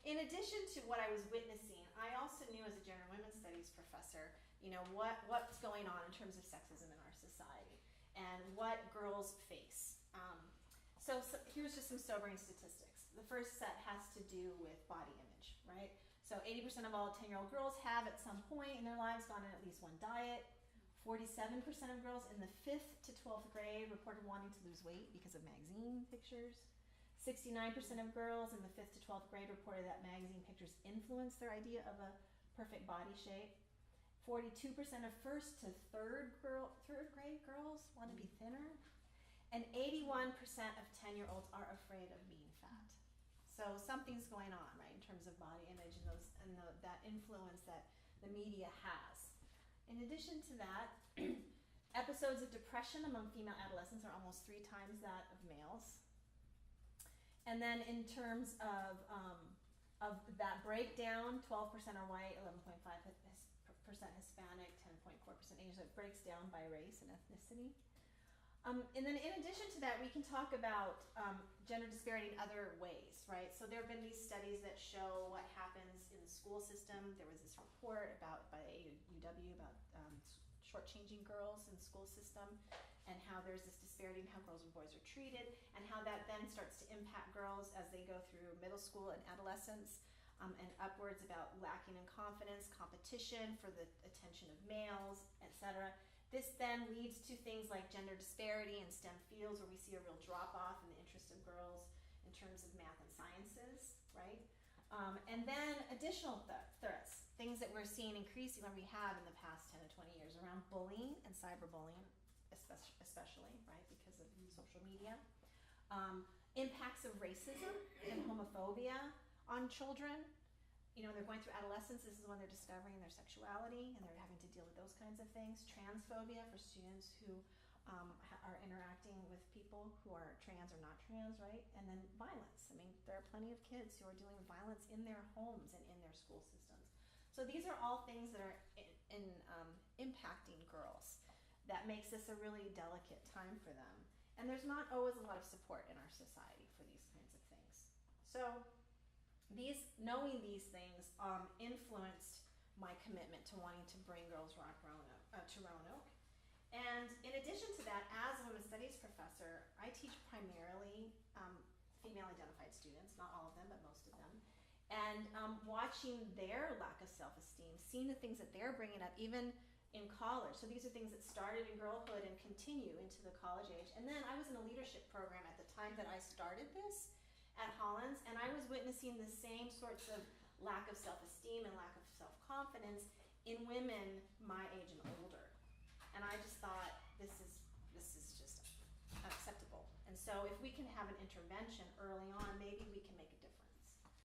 in addition to what I was witnessing, I also knew as a gender and women's studies professor, you know, what's going on in terms of sexism in our society and what girls face. So here's just some sobering statistics. The first set has to do with body image, right? So 80% of all 10-year-old girls have at some point in their lives gone on at least one diet. 47% of girls in the 5th to 12th grade reported wanting to lose weight because of magazine pictures. 69% of girls in the 5th to 12th grade reported that magazine pictures influenced their idea of a perfect body shape. 42% of 1st to 3rd grade girls want to be thinner. And 81% of 10-year-olds are afraid of being fat. So something's going on, right, in terms of body image and that influence that the media has. In addition to that, episodes of depression among female adolescents are almost 3 times that of males. And then in terms of that breakdown, 12% are white, 11.5% Hispanic, 10.4% Asian. So it breaks down by race and ethnicity. And then in addition to that, we can talk about gender disparity in other ways, right? So there have been these studies that show what happens in the school system. There was this report by UW about shortchanging girls in the school system and how there's this disparity in how girls and boys are treated and how that then starts to impact girls as they go through middle school and adolescence and upwards about lacking in confidence, competition for the attention of males, etc. This then leads to things like gender disparity in STEM fields where we see a real drop-off in the interest of girls in terms of math and sciences, right? And then additional threats, things that we're seeing increasingly, we have in the past 10 to 20 years around bullying and cyberbullying, especially, right, because of social media. Impacts of racism and homophobia on children. You know, they're going through adolescence, this is when they're discovering their sexuality and they're having to deal with those kinds of things. Transphobia for students who are interacting with people who are trans or not trans, right? And then violence. I mean, there are plenty of kids who are dealing with violence in their homes and in their school systems. So these are all things that are impacting girls. That makes this a really delicate time for them. And there's not always a lot of support in our society for these kinds of things. So knowing these things influenced my commitment to wanting to bring Girls Rock to Roanoke. And in addition to that, as a women's studies professor, I teach primarily female-identified students, not all of them, but most of them. And watching their lack of self-esteem, seeing the things that they're bringing up, even in college. So these are things that started in girlhood and continue into the college age. And then I was in a leadership program at the time that I started this at Hollins, and I was witnessing the same sorts of lack of self-esteem and lack of self-confidence in women my age and older. And I just thought, this is just unacceptable. And so if we can have an intervention early on, maybe we can make a